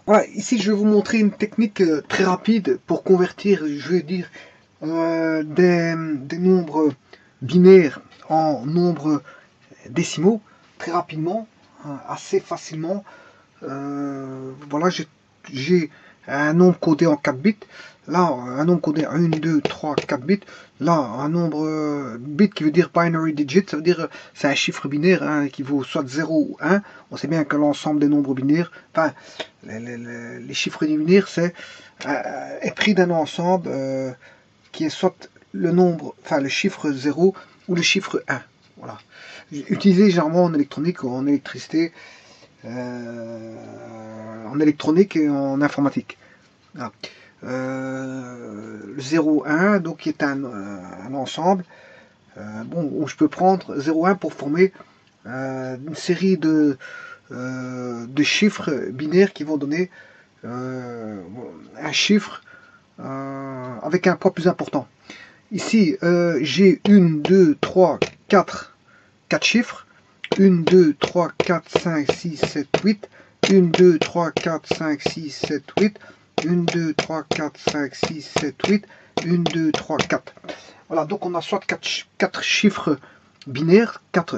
Voilà, ici je vais vous montrer une technique très rapide pour convertir, je vais dire, des nombres binaires en nombres décimaux très rapidement, assez facilement. Voilà, j'ai un nombre codé en 4 bits. Là, un nombre codé en 1, 2, 3, 4 bits. Là, un nombre bit qui veut dire binary digit, ça veut dire c'est un chiffre binaire qui vaut soit 0 ou 1. On sait bien que l'ensemble des nombres binaires, enfin, les chiffres binaires, est pris d'un ensemble qui est soit le nombre, enfin le chiffre 0 ou le chiffre 1. Voilà. Utilisé généralement en électronique ou en électricité, en électronique et en informatique. Voilà. Le 0,1 donc qui est un ensemble où je peux prendre 0,1 pour former une série de chiffres binaires qui vont donner un chiffre avec un poids plus important. Ici j'ai 1, 2, 3, 4 chiffres. 1, 2, 3, 4, 5, 6, 7, 8. 1, 2, 3, 4, 5, 6, 7, 8. 1, 2, 3, 4, 5, 6, 7, 8. 1, 2, 3, 4. Voilà, donc on a soit 4 chiffres binaires, 4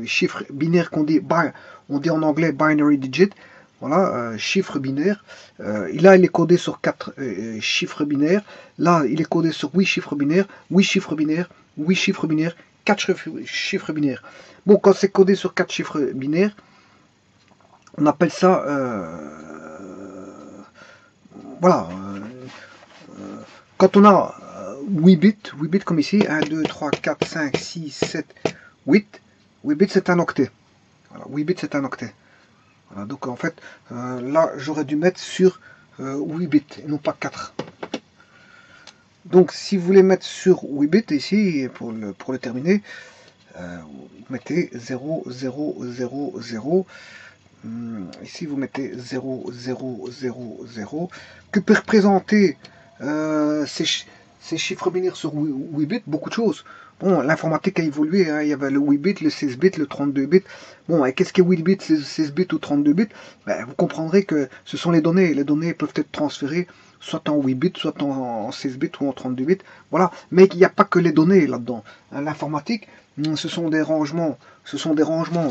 chiffres binaires qu'on dit, on dit en anglais binary digit. Voilà, chiffre binaire. Là, il est codé sur 4 chiffres binaires. Là, il est codé sur 8 chiffres binaires, 8 chiffres binaires, 8 chiffres binaires, 4 chiffres binaires. Bon, quand c'est codé sur 4 chiffres binaires, on appelle ça voilà, quand on a 8 bits comme ici, 1, 2, 3, 4, 5, 6, 7, 8, 8 bits c'est un octet. Voilà, 8 bits c'est un octet. Voilà, donc en fait, là j'aurais dû mettre sur 8 bits et non pas 4. Donc si vous voulez mettre sur 8 bits ici, pour le terminer, vous mettez 0, 0, 0, 0. Ici vous mettez 0, 0, 0, 0, que peut représenter ces chiffres binaires sur 8 bits, beaucoup de choses. Bon, l'informatique a évolué, il y avait le 8 bits, le 16 bits, le 32 bits. Bon, et qu'est-ce que 8 bits, 16 bits ou 32 bits? Vous comprendrez que ce sont les données. Les données peuvent être transférées soit en 8 bits, soit en 16 bits ou en 32 bits. Voilà, mais il n'y a pas que les données là-dedans. L'informatique, ce sont des rangements.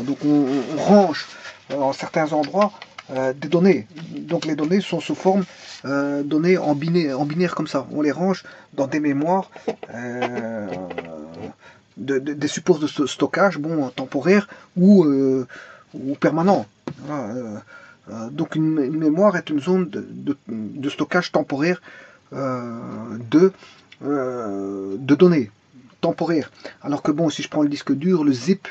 Donc on range en certains endroits des données. Donc les données sont sous forme données en binaire comme ça. On les range dans des mémoires, des supports de stockage, bon, temporaires ou permanents. Voilà, donc une mémoire est une zone de stockage temporaire de données temporaires. Alors que bon, si je prends le disque dur, le zip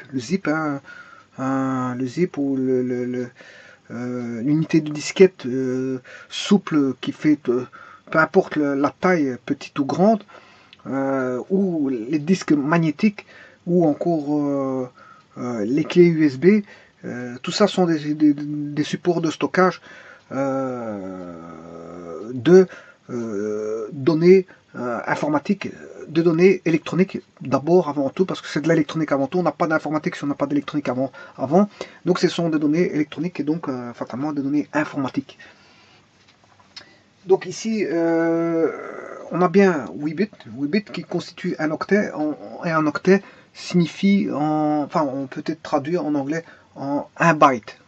ou l'unité de disquette souple qui fait, peu importe la taille, petite ou grande, ou les disques magnétiques, ou encore les clés USB, tout ça sont des supports de stockage de données informatiques, de données électroniques d'abord, avant tout, parce que c'est de l'électronique avant tout. On n'a pas d'informatique si on n'a pas d'électronique avant. Donc ce sont des données électroniques et donc fatalement des données informatiques. Donc ici, on a bien 8 bits qui constituent un octet, et un octet signifie, enfin on peut être traduit en anglais en 1 byte.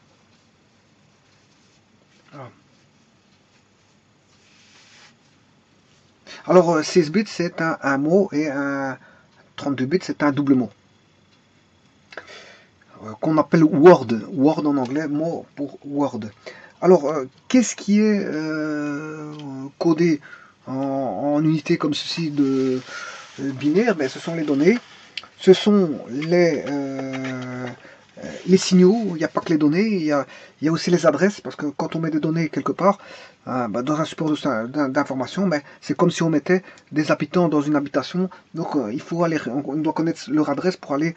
Voilà. Alors 16 bits c'est un mot et 32 bits c'est un double mot. Qu'on appelle Word. Word en anglais, mot pour Word. Alors, qu'est-ce qui est codé en unité comme ceci de binaire? Ben, ce sont les données, ce sont les signaux. Il n'y a pas que les données, il y a aussi les adresses, parce que quand on met des données quelque part, dans un support d'information, c'est comme si on mettait des habitants dans une habitation. Donc il faut aller, on doit connaître leur adresse pour aller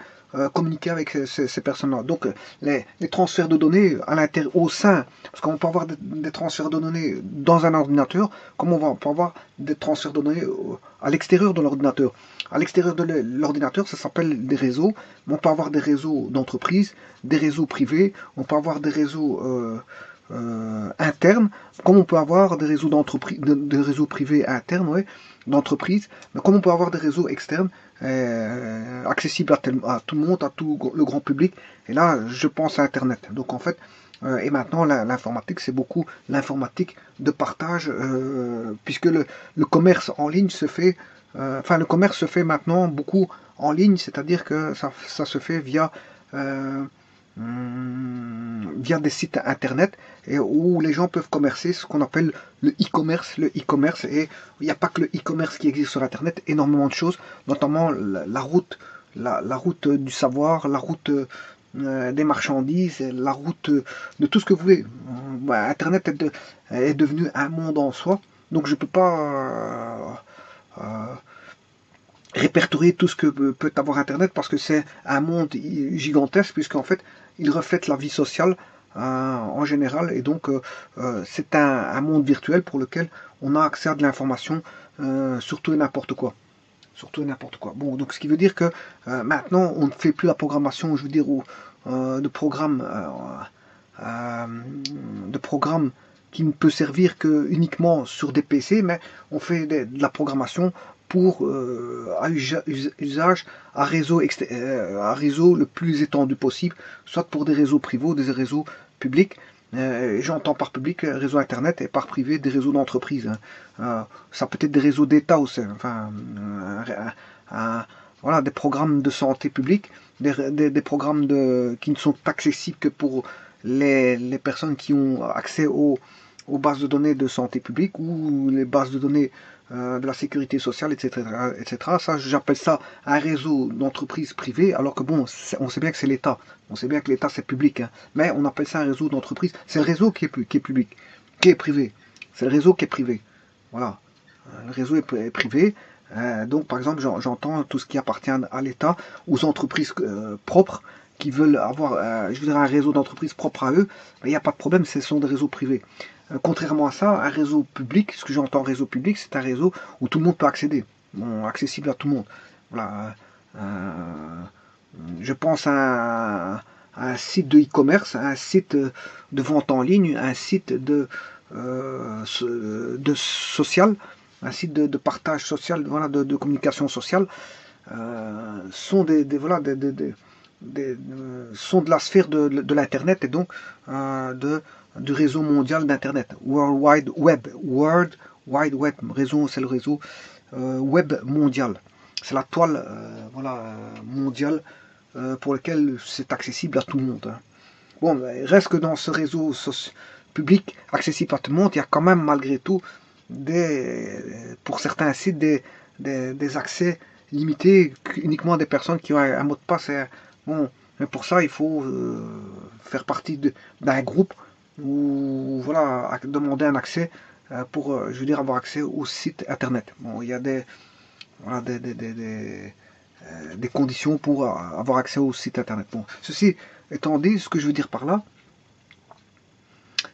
communiquer avec ces personnes-là. Donc les transferts de données à l'intérieur, au sein, parce qu'on peut avoir des transferts de données dans un ordinateur, comme on peut avoir des transferts de données à l'extérieur de l'ordinateur. À l'extérieur de l'ordinateur, ça s'appelle des réseaux. On peut avoir des réseaux d'entreprise, des réseaux privés, on peut avoir des réseaux internes, comme on peut avoir des réseaux d'entreprise, des réseaux privés internes, ouais, d'entreprise, mais comme on peut avoir des réseaux externes, accessibles à tout le monde, à tout le grand public. Et là, je pense à Internet. Donc en fait, et maintenant, l'informatique, c'est beaucoup l'informatique de partage, puisque le commerce en ligne se fait, enfin le commerce se fait maintenant beaucoup en ligne, c'est-à-dire que ça se fait via via des sites internet et où les gens peuvent commercer, ce qu'on appelle le e-commerce. Le e-commerce, et il n'y a pas que le e-commerce qui existe sur internet, énormément de choses, notamment la route, la route du savoir, la route des marchandises, la route de tout ce que vous voulez. Internet est devenu un monde en soi, donc je peux pas répertorier tout ce que peut avoir Internet, parce que c'est un monde gigantesque, puisqu'en fait il reflète la vie sociale en général, et donc c'est un monde virtuel pour lequel on a accès à de l'information sur tout et n'importe quoi. Surtout n'importe quoi. Bon, donc ce qui veut dire que maintenant on ne fait plus la programmation, je veux dire, de programmes qui ne peut servir que uniquement sur des PC, mais on fait de la programmation pour usage à réseau, à réseau le plus étendu possible, soit pour des réseaux privés, des réseaux publics. J'entends par public réseau internet, et par privé des réseaux d'entreprise. Ça peut être des réseaux d'État aussi, enfin, voilà, des programmes de santé publique, des programmes qui ne sont accessibles que pour les personnes qui ont accès aux bases de données de santé publique, ou les bases de données de la sécurité sociale, etc. etc. Ça, j'appelle ça un réseau d'entreprises privées, alors que bon, on sait bien que c'est l'État. On sait bien que l'État c'est public, hein, mais on appelle ça un réseau d'entreprise. C'est le réseau qui est public, qui est privé. C'est le réseau qui est privé. Voilà. Le réseau est privé. Donc par exemple, j'entends tout ce qui appartient à l'État, aux entreprises propres, qui veulent avoir, je veux dire, un réseau d'entreprises propre à eux. Il n'y a pas de problème, ce sont des réseaux privés. Contrairement à ça, un réseau public, ce que j'entends réseau public, c'est un réseau où tout le monde peut accéder, bon, accessible à tout le monde. Voilà. Je pense à un site de e-commerce, un site de vente en ligne, un site de social, un site de partage social, voilà, de communication sociale, sont voilà, sont de la sphère de l'internet, et donc du réseau mondial d'internet, World Wide Web. World Wide Web, réseau, c'est le réseau web mondial. C'est la toile voilà, mondiale pour lequel c'est accessible à tout le monde. Hein. Bon, il reste que dans ce réseau public accessible à tout le monde, il y a quand même malgré tout pour certains sites des accès limités uniquement à des personnes qui ont un mot de passe. Bon, mais pour ça, il faut faire partie d'un groupe, ou voilà, demander un accès pour, je veux dire, avoir accès au site internet. Bon, il y a voilà, des conditions pour avoir accès au site internet. Bon, ceci étant dit, ce que je veux dire par là,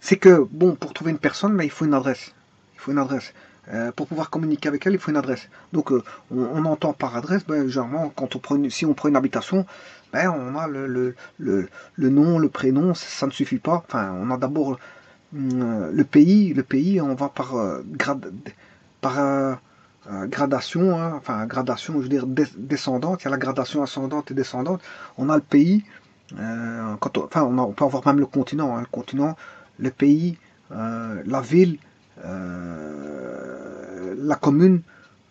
c'est que, bon, pour trouver une personne, mais il faut une adresse. Il faut une adresse. Pour pouvoir communiquer avec elle, il faut une adresse. Donc, on entend par adresse, ben, généralement, quand si on prend une habitation, ben, on a le nom, le prénom, ça ne suffit pas. Enfin, on a d'abord le pays, on va par gradation, hein, enfin gradation, je veux dire descendante. Il y a la gradation ascendante et descendante. On a le pays, enfin, on peut avoir même le continent, hein, le continent, le pays, la ville, la commune,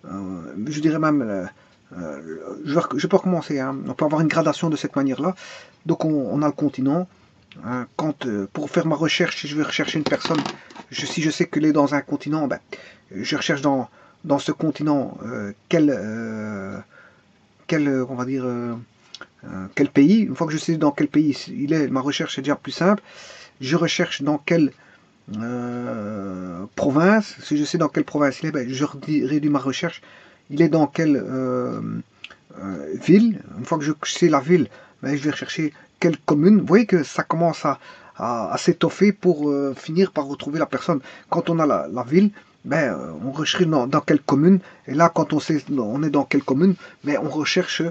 je dirais même, je peux recommencer, hein, on peut avoir une gradation de cette manière-là. Donc on a le continent. Hein, pour faire ma recherche, si je veux rechercher une personne, si je sais qu'elle est dans un continent, ben, je recherche dans ce continent on va dire, quel pays. Une fois que je sais dans quel pays il est, ma recherche est déjà plus simple. Je recherche dans quelle province. Si je sais dans quelle province il est, ben, je réduis ma recherche. Il est dans quelle ville. Une fois que je sais la ville, ben, je vais rechercher quelle commune. Vous voyez que ça commence à s'étoffer pour finir par retrouver la personne. Quand on a la ville, ben, on recherche dans quelle commune. Et là, quand on sait on est dans quelle commune, ben, on recherche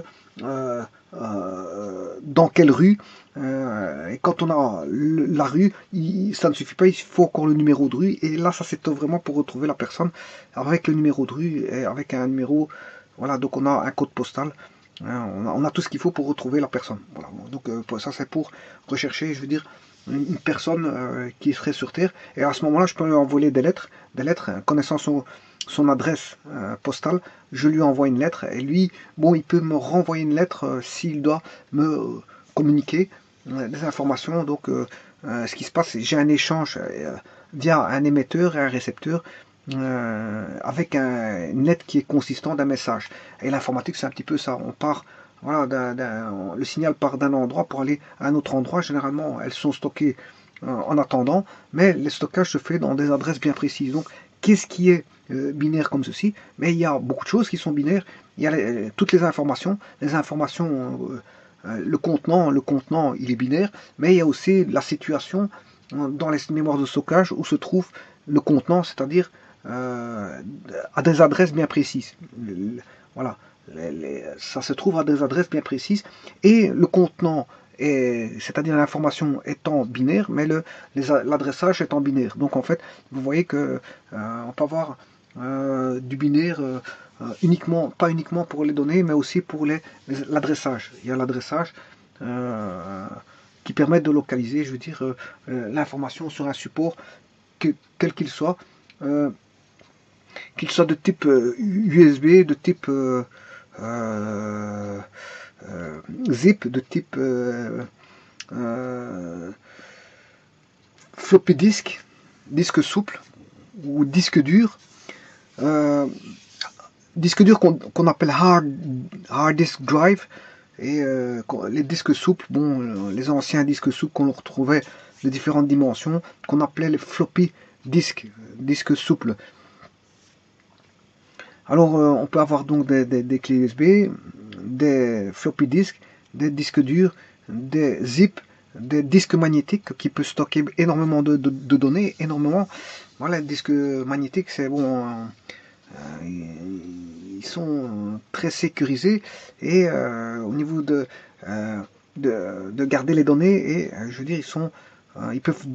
dans quelle rue. Et quand on a la rue, ça ne suffit pas, il faut encore le numéro de rue. Et là, ça c'est vraiment pour retrouver la personne avec le numéro de rue et avec un numéro. Voilà, donc on a un code postal. On a tout ce qu'il faut pour retrouver la personne. Voilà. Donc ça c'est pour rechercher, je veux dire, une personne qui serait sur Terre. Et à ce moment-là, je peux lui envoyer des lettres, connaissant son adresse postale, je lui envoie une lettre. Et lui, bon, il peut me renvoyer une lettre s'il doit me communiquer des informations. Donc ce qui se passe, c'est que j'ai un échange via un émetteur et un récepteur. Avec une lettre qui est consistante d'un message. Et l'informatique, c'est un petit peu ça. On part, voilà, le signal part d'un endroit pour aller à un autre endroit. Généralement, elles sont stockées en attendant, mais le stockage se fait dans des adresses bien précises. Donc, qu'est-ce qui est binaire comme ceci? Mais il y a beaucoup de choses qui sont binaires. Il y a toutes les informations, le contenant, il est binaire, mais il y a aussi la situation dans les mémoires de stockage où se trouve le contenant, c'est-à-dire à des adresses bien précises. Voilà, ça se trouve à des adresses bien précises et le contenant, c'est-à-dire l'information étant binaire, mais l'adressage étant binaire. Donc en fait, vous voyez que on peut avoir du binaire pas uniquement pour les données, mais aussi pour l'adressage. Il y a l'adressage qui permet de localiser, je veux dire, l'information sur un support, quel qu'il soit de type USB, de type zip, de type floppy disk, disque souple ou disque dur. Disque dur qu'on appelle hard disk drive. Et les disques souples, bon, les anciens disques souples qu'on retrouvait de différentes dimensions, qu'on appelait les floppy disques souples. Alors, on peut avoir donc des clés USB, des floppy disks, des disques durs, des zip, des disques magnétiques qui peuvent stocker énormément de données, énormément. Voilà, les disques magnétiques, c'est bon, ils sont très sécurisés et au niveau de garder les données, et je veux dire, ils peuvent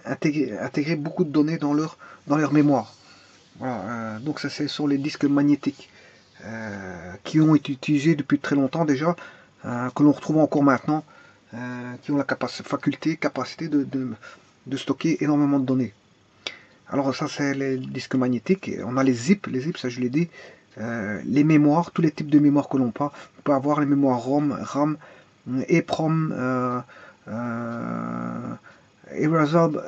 intégrer beaucoup de données dans leur mémoire. Voilà, donc ça c'est sur les disques magnétiques qui ont été utilisés depuis très longtemps déjà, que l'on retrouve encore maintenant, qui ont la capacité de stocker énormément de données. Alors ça c'est les disques magnétiques. On a les zips, ça je l'ai dit, les mémoires, tous les types de mémoires que l'on peut. On peut avoir les mémoires ROM, RAM, EEPROM, Erasable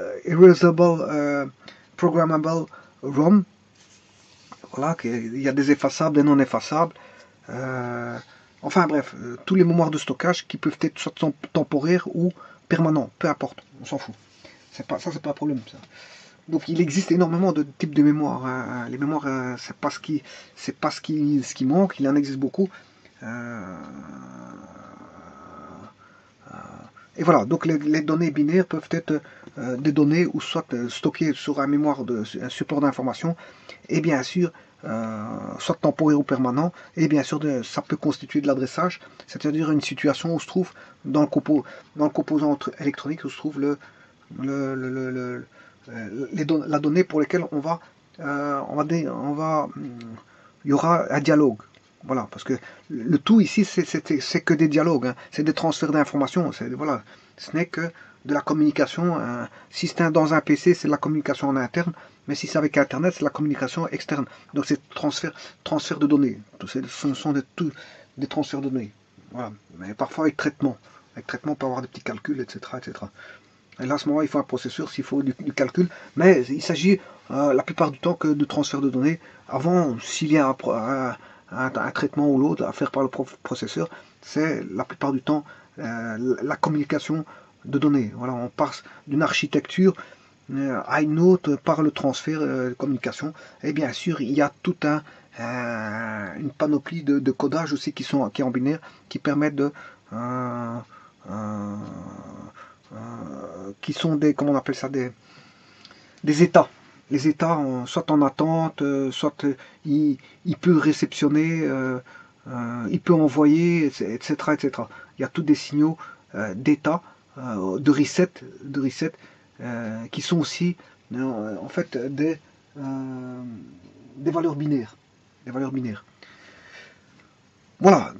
Programmable ROM. Voilà, il y a des effaçables, des non effaçables. Enfin bref, tous les mémoires de stockage qui peuvent être soit temporaires ou permanents, peu importe, on s'en fout. Ça c'est pas un problème ça. Donc il existe énormément de types de mémoire. Hein. Les mémoires, c'est pas ce qui manque, il en existe beaucoup. Et voilà, donc les données binaires peuvent être des données ou soit stockées sur un un support d'information, et bien sûr, soit temporaire ou permanent, et bien sûr, ça peut constituer de l'adressage, c'est-à-dire une situation où se trouve, dans le composant électronique, où se trouve la donnée pour lesquelles il y aura un dialogue. Voilà, parce que le tout ici, c'est que des dialogues, hein, c'est des transferts d'informations, voilà, ce n'est que de la communication. Si c'est dans un PC, c'est de la communication en interne, mais si c'est avec Internet, c'est la communication externe. Donc c'est transfert de données. Ce sont des transferts de données. Voilà, mais parfois avec traitement. Avec traitement, on peut avoir des petits calculs, etc., etc. Et là, à ce moment, il faut un processeur s'il faut du calcul, mais il s'agit la plupart du temps que de transfert de données. Avant, s'il y a un traitement ou l'autre à faire par le processeur, c'est la plupart du temps la communication de données. Voilà, on passe d'une architecture à une autre par le transfert de communication. Et bien sûr, il y a toute une panoplie de codages aussi qui est en binaire, qui permettent qui sont comment on appelle ça, des états. Les états, soit en attente, soit il peut réceptionner il peut envoyer, etc., etc. Il y a tous des signaux d'état, de reset, qui sont aussi en fait des valeurs binaires. Des valeurs binaires. Voilà,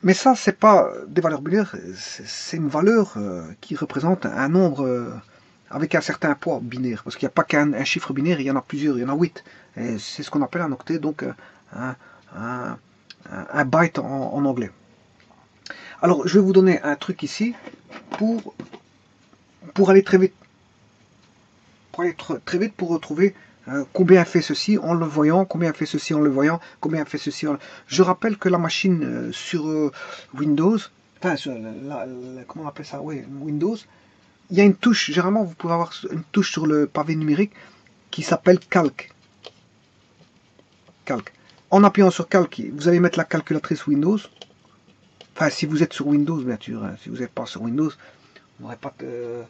mais ça, c'est pas des valeurs binaires, c'est une valeur qui représente un nombre avec un certain poids binaire, parce qu'il n'y a pas qu'un chiffre binaire, il y en a plusieurs, il y en a 8. Et c'est ce qu'on appelle un octet, donc un, un, un byte en anglais. Alors, je vais vous donner un truc ici pour aller très vite. Pour aller très vite, pour retrouver combien fait ceci en le voyant, combien fait ceci en le voyant, combien fait ceci en... Je rappelle que la machine sur Windows, enfin, comment on appelle ça, oui, Windows, il y a une touche, généralement vous pouvez avoir une touche sur le pavé numérique qui s'appelle calque. Calque. En appuyant sur calque, vous allez mettre la calculatrice Windows. Enfin, si vous êtes sur Windows, bien sûr. Hein. Si vous n'êtes pas sur Windows, vous n'aurez pas de...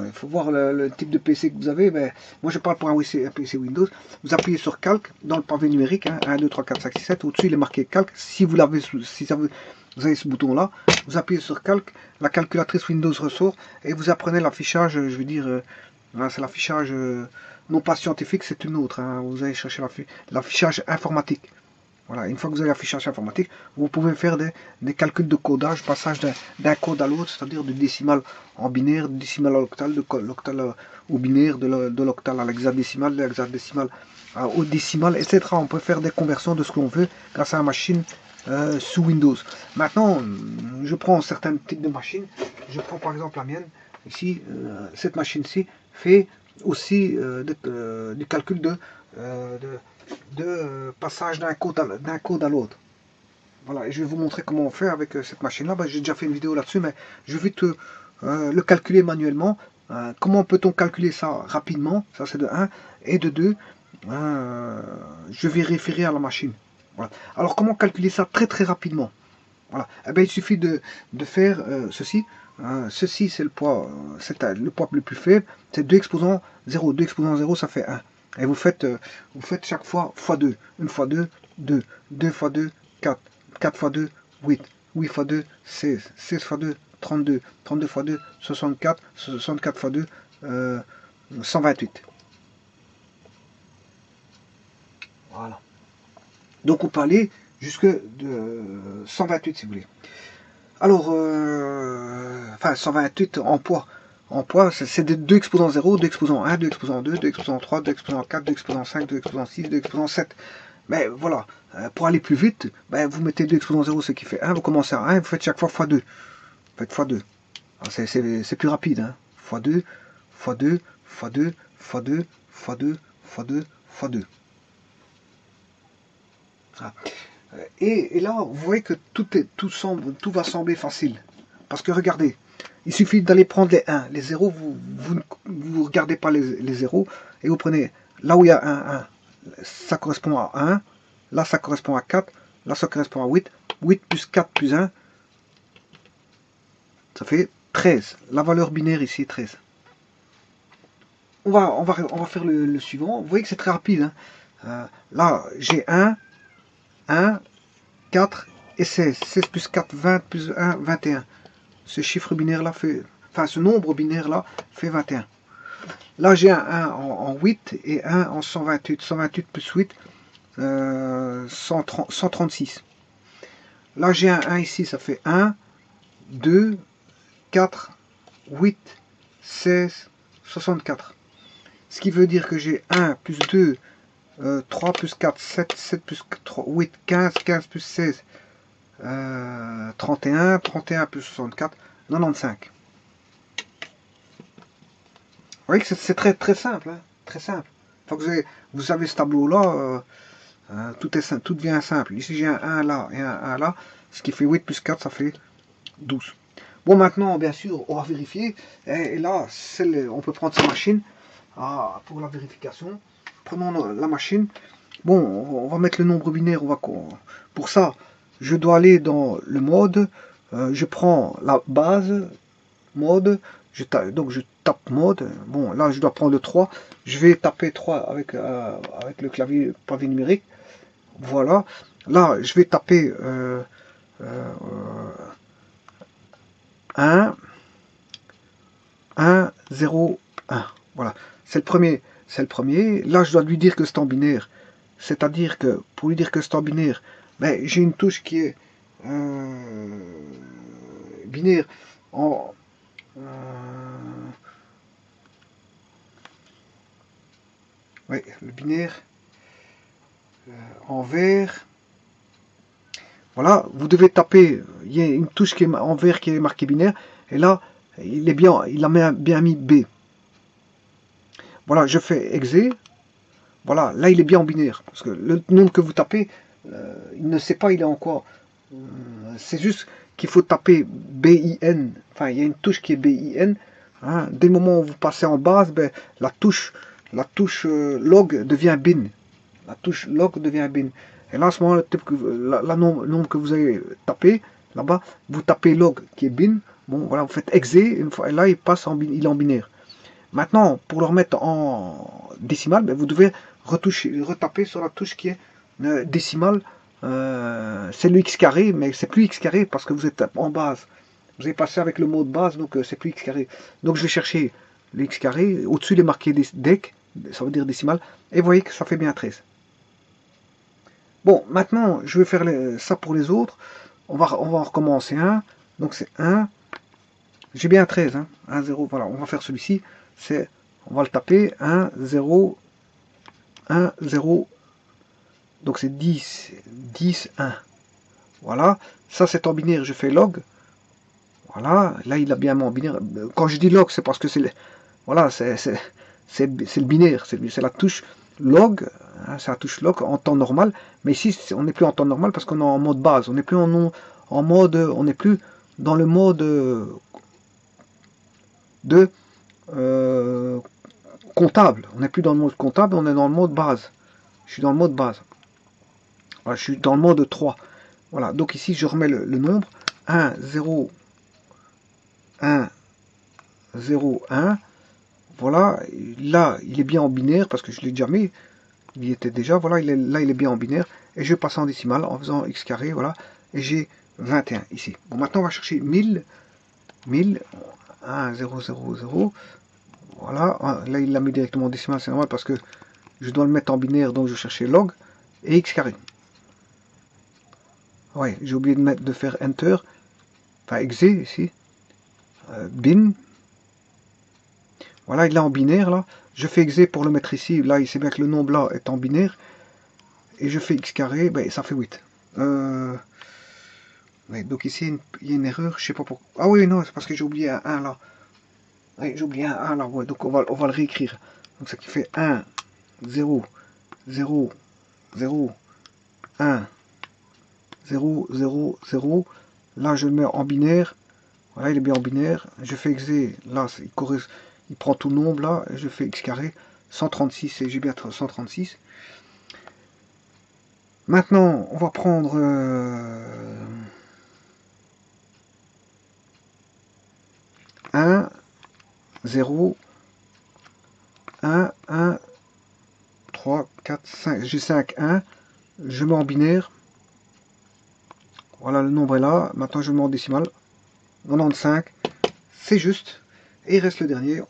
il faut voir le type de PC que vous avez. Mais moi, je parle pour un PC Windows. Vous appuyez sur calque dans le pavé numérique. Hein, 1, 2, 3, 4, 5, 6, 7. Au-dessus, il est marqué calque. Si vous l'avez, vous avez ce bouton-là, vous appuyez sur calque. La calculatrice Windows ressort et vous apprenez l'affichage. Je veux dire, c'est l'affichage non pas scientifique, c'est une autre. Hein, vous allez chercher l'affichage informatique. Voilà, une fois que vous avez l'affichage informatique, vous pouvez faire des calculs de codage, passage d'un code à l'autre, c'est-à-dire de décimal en binaire, de décimal à l'octal, de l'octal au binaire, de l'octal à l'hexadécimal, de l'hexadécimal au décimal, etc. On peut faire des conversions de ce qu'on veut grâce à la machine sous Windows. Maintenant, je prends certains types de machines. Je prends par exemple la mienne. Ici, cette machine-ci fait aussi du calcul de passage d'un code à l'autre. Voilà, et je vais vous montrer comment on fait avec cette machine-là. J'ai déjà fait une vidéo là-dessus, mais je vais le calculer manuellement. Comment peut-on calculer ça rapidement? Ça, c'est de 1. Et de 2, je vais référer à la machine. Voilà. Alors, comment calculer ça très très rapidement? Voilà. Eh bien, il suffit de faire ceci. Ceci, c'est le poids le plus faible. C'est 2 exposant 0. 2 exposant 0, ça fait 1. Et vous faites chaque fois x2. 1 fois 2, 2. 2 fois 2, 4. 4 fois 2, 8. 8 fois 2, 16. 16 fois 2, 32. 32 fois 2, 64. 64 fois 2, 128. Voilà. Donc on peut aller jusque de 128 si vous voulez. Alors, enfin 128 en poids. En poids, c'est 2 exposant 0, 2 exposant 1, 2 exposant 2, 2 exposant 3, 2 exposant 4, 2 exposant 5, 2 exposant 6, 2 exposant 7. Mais voilà, pour aller plus vite, vous mettez 2 exposant 0, ce qui fait 1, vous commencez à 1, vous faites chaque fois x2. Vous faites x2. C'est plus rapide, hein. x2, x2, x2, x2, x2, x2, x2. Ah. Et là, vous voyez que tout va sembler facile. Parce que regardez, il suffit d'aller prendre les 1. Les 0, vous ne regardez pas les 0. Et vous prenez là où il y a un 1. Ça correspond à 1. Là, ça correspond à 4. Là, ça correspond à 8. 8 plus 4 plus 1. Ça fait 13. La valeur binaire ici est 13. On va faire le suivant. Vous voyez que c'est très rapide. Hein. Là, j'ai 1, 4 et 16. 16 plus 4, 20 plus 1, 21. Ce chiffre binaire là fait, enfin ce nombre binaire là fait 21. Là j'ai un 1 en 8 et 1 en 128. 128 plus 8, 136. Là j'ai un 1 ici, ça fait 1, 2, 4, 8, 16, 64. Ce qui veut dire que j'ai 1 plus 2, 3 plus 4, 7, 7 plus 3, 8, 15, 15 plus 16, 31, 31 plus 64, 95. Vous voyez que c'est très très simple, hein, très simple. Une fois que vous avez ce tableau-là, tout devient simple. Ici j'ai un 1 là et un 1 là, ce qui fait 8 plus 4, ça fait 12. Bon, maintenant, bien sûr, on va vérifier. Et là, on peut prendre sa machine pour la vérification. Prenons la machine. Bon, on va mettre le nombre binaire. Pour ça, je dois aller dans le mode. Je prends la base, mode. Donc je tape mode. Bon, là, je dois prendre le 3. Je vais taper 3 avec le clavier pavé numérique. Voilà. Là, je vais taper 1, 1, 0, 1. Voilà, c'est le premier. C'est le premier. Là, je dois lui dire que c'est en binaire. C'est-à-dire que, pour lui dire que c'est en binaire, ben, j'ai une touche qui est binaire en... oui, le binaire en vert. Voilà, vous devez taper, il y a une touche qui est en vert qui est marquée binaire, et là, il est bien, il a bien mis B. Voilà, je fais exe. Voilà, là il est bien en binaire, parce que le nombre que vous tapez, il ne sait pas il est en quoi. C'est juste qu'il faut taper BIN, enfin il y a une touche qui est BIN. Hein. Dès le moment où vous passez en base, ben, la touche log devient bin. La touche log devient bin. Et là, à ce moment, le nombre que vous avez tapé, là-bas, vous tapez log qui est bin. Bon, voilà, vous faites exe, une fois, et là, il passe en, il est en binaire. Maintenant, pour le remettre en décimal, ben, vous devez retaper sur la touche qui est décimale. C'est le x carré, mais c'est plus x carré parce que vous êtes en base. Vous avez passé avec le mot de base, donc c'est plus x carré. Donc je vais chercher le x carré. Au-dessus, il est marqué dec, ça veut dire décimal. Et vous voyez que ça fait bien 13. Bon, maintenant, je vais faire ça pour les autres. On va en recommencer un. Donc c'est 1. J'ai bien 13. Hein. 1, 0. Voilà, on va faire celui-ci. On va le taper. 1, 0, 1, 0. Donc c'est 10, 10, 1. Voilà. Ça, c'est en binaire. Je fais log. Voilà. Là, il a bien mon binaire. Quand je dis log, c'est parce que c'est... Voilà, c'est le binaire. C'est la touche log. Hein, c'est la touche log en temps normal. Mais ici, on n'est plus en temps normal parce qu'on est en mode base. On n'est plus en mode... On n'est plus dans le mode de comptable. On n'est plus dans le mode comptable, on est dans le mode base. Je suis dans le mode base. Voilà, je suis dans le mode 3. Voilà, donc ici je remets le nombre. 1, 0, 1, 0, 1. Voilà, là il est bien en binaire parce que je l'ai déjà mis. Il y était déjà, voilà, là il est bien en binaire. Et je passe en décimal en faisant x carré, voilà. Et j'ai 21 ici. Bon, maintenant on va chercher 1000. 1000, 1, 0, 0, 0. Voilà, là il l'a mis directement en décimal, c'est normal parce que je dois le mettre en binaire, donc je cherchais log et x carré. Ouais, j'ai oublié de faire enter, enfin exe ici, bin. Voilà, il est en binaire là. Je fais exe pour le mettre ici. Là, il sait bien que le nombre là est en binaire. Et je fais x carré, ben, ça fait 8. Ouais, donc ici, il y a une erreur, je sais pas pourquoi. Ah oui, non, c'est parce que j'ai oublié un 1 là. Ouais, j'ai oublié un 1 là, ouais, donc on va le réécrire. Donc ça qui fait 1, 0, 0, 0, 1, 0, 0, 0. Là, je le mets en binaire. Voilà, il est bien en binaire. Je fais exe. Là, il prend tout le nombre. Là, et je fais x carré. 136, et j'ai bien 136. Maintenant, on va prendre... 1, 0, 1, 1, 3, 4, 5. J'ai 5, 1. Je mets en binaire. Voilà, le nombre est là. Maintenant, je le mets en décimal. 95. C'est juste. Et il reste le dernier,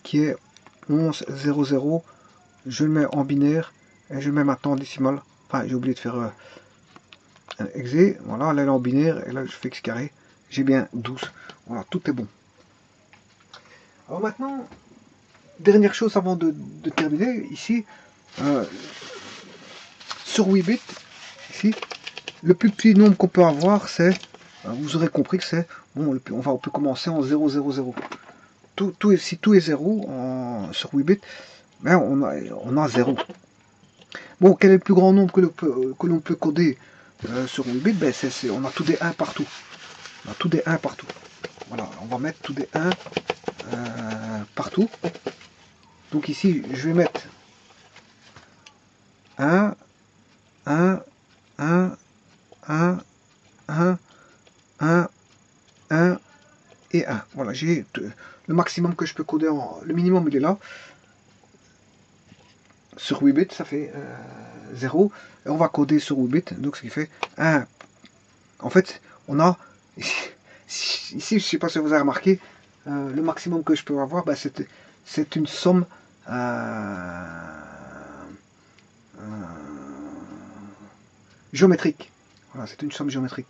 qui est 11, 0, 0. Je le mets en binaire. Et je le mets maintenant en décimal. Enfin, j'ai oublié de faire un exe. Voilà, là, elle est en binaire. Et là, je fais x carré. J'ai bien 12. Voilà, tout est bon. Alors maintenant, dernière chose avant de terminer, ici, sur Weebit, ici, le plus petit nombre qu'on peut avoir, c'est, vous aurez compris que c'est, bon, on peut commencer en 0, 0, 0. Si tout est 0 sur Weebit, ben on a 0. Bon, quel est le plus grand nombre que l'on peut coder sur Weebit? Ben, on a tout des 1 partout. On a tout des 1 partout. Voilà, on va mettre tout des 1 partout. Donc ici, je vais mettre 1, 1, 1, 1, 1, 1, 1 et 1. Voilà, j'ai le maximum que je peux coder. Le minimum, il est là. sur 8 bits, ça fait 0. Et on va coder sur 8 bits, donc ce qui fait 1. En fait, on a, ici, je ne sais pas si vous avez remarqué, le maximum que je peux avoir, ben, c'est une somme géométrique. Voilà, c'est une somme géométrique.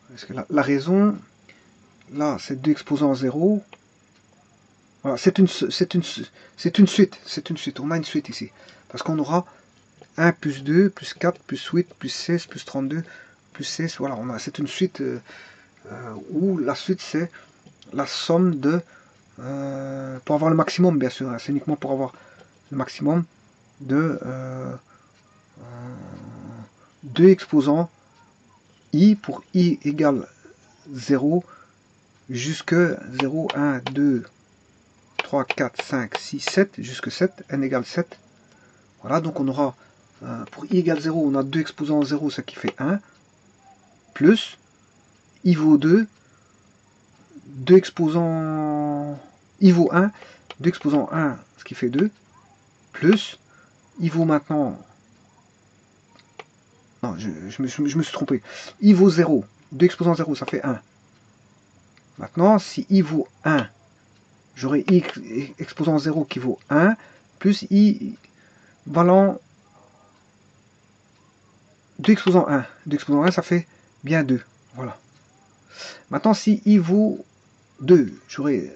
Parce que la raison, là, c'est 2 exposants 0. Voilà, c'est une suite. On a une suite ici. Parce qu'on aura 1 plus 2, plus 4, plus 8, plus 16, plus 32, plus 16. Voilà, c'est une suite où la suite, c'est la somme de... pour avoir le maximum, bien sûr. Hein, c'est uniquement pour avoir le maximum de 2 exposants i pour i égale 0 jusque 0, 1, 2, 3, 4, 5, 6, 7, jusque 7, n égale 7. Voilà, donc on aura, pour i égale 0, on a 2 exposants 0, ce qui fait 1, plus i vaut 2, 2 exposants, i vaut 1, 2 exposants 1, ce qui fait 2, plus i vaut maintenant, non, je me suis trompé, i vaut 0, 2 exposants 0, ça fait 1. Maintenant, si i vaut 1, j'aurai i exposant 0 qui vaut 1, plus i valant 2 exposant 1. 2 exposant 1, ça fait bien 2. Voilà. Maintenant, si i vaut 2, j'aurai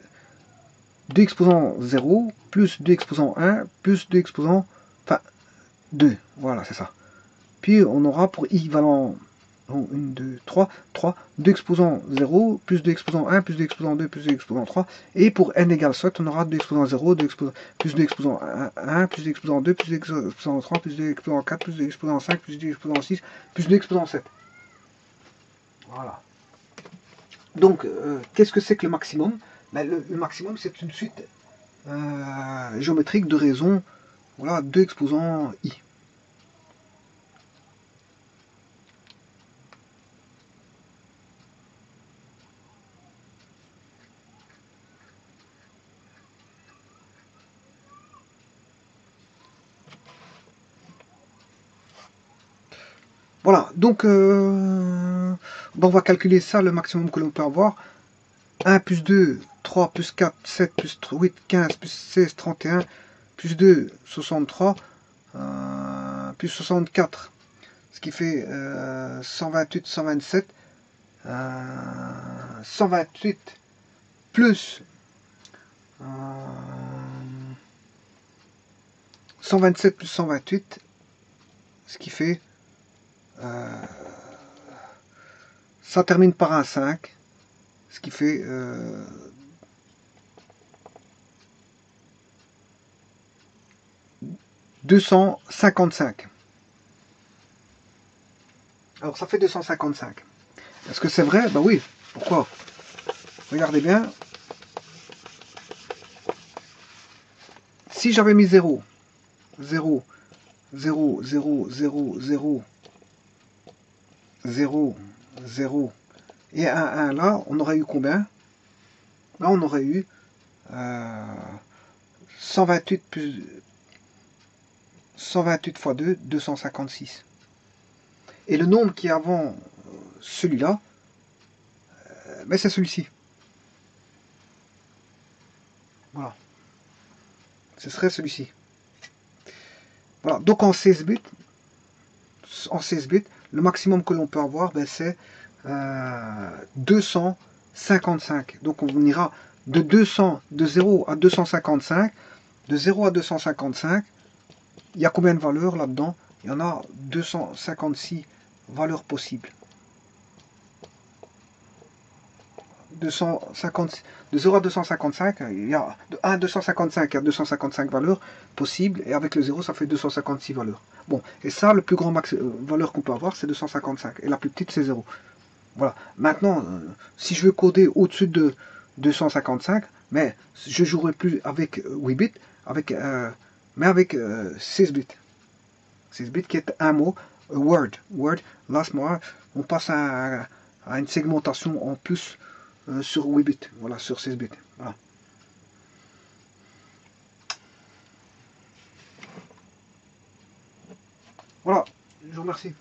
2 exposant 0, plus 2 exposant 1, plus 2 exposant... Enfin, 2. Voilà, c'est ça. Puis, on aura pour i valant... 1, 2, 3, 3, 2 exposant 0, plus 2 exposant 1, plus 2 exposant 2, plus 2 exposant 3. Et pour n égale 7, on aura 2 exposant 0, 2 exposant, plus 2 exposant 1, plus 2 exposant 2, plus 2 exposant 3, plus 2 exposant 4, plus 2 exposant 5, plus 2 exposant 6, plus 2 exposant 7. Voilà. Donc, qu'est-ce que c'est que le maximum? Ben, le maximum, c'est une suite géométrique de raisons, voilà, 2 exposants i. Voilà, donc bon, on va calculer ça, le maximum que l'on peut avoir. 1 plus 2, 3 plus 4, 7 plus 8, 15 plus 16, 31, plus 2, 63, plus 64, ce qui fait 128, 127, 128 plus 127 plus 128, ce qui fait ça termine par un 5, ce qui fait 255. Alors ça fait 255. Est-ce que c'est vrai? Ben oui. Pourquoi? Regardez bien. Si j'avais mis 0, 0, 0, 0, 0, 0, 0, 0 et un 1 là, on aurait eu combien? Là, on aurait eu 128 plus 128 fois 2, 256. Et le nombre qui est avant celui-là, ben c'est celui-ci. Voilà. Ce serait celui-ci. Voilà. Donc en 16 bits, le maximum que l'on peut avoir, ben, c'est 255. Donc on ira de 0 à 255. De 0 à 255, il y a combien de valeurs là-dedans? Il y en a 256 valeurs possibles. 250, de 0 à 255, il y a de 1 à 255, il y a 255 valeurs possibles, et avec le 0, ça fait 256 valeurs. Bon, et ça, le plus grand valeur qu'on peut avoir, c'est 255, et la plus petite, c'est 0. Voilà. Maintenant, si je veux coder au-dessus de 255, mais je jouerai plus avec 8 bits, mais avec 16 bits. 16 bits qui est un mot, word. Word, là, à ce moment-là, on passe à une segmentation en plus sur 8 bits, voilà, sur 16 bits. Voilà. Voilà, je vous remercie.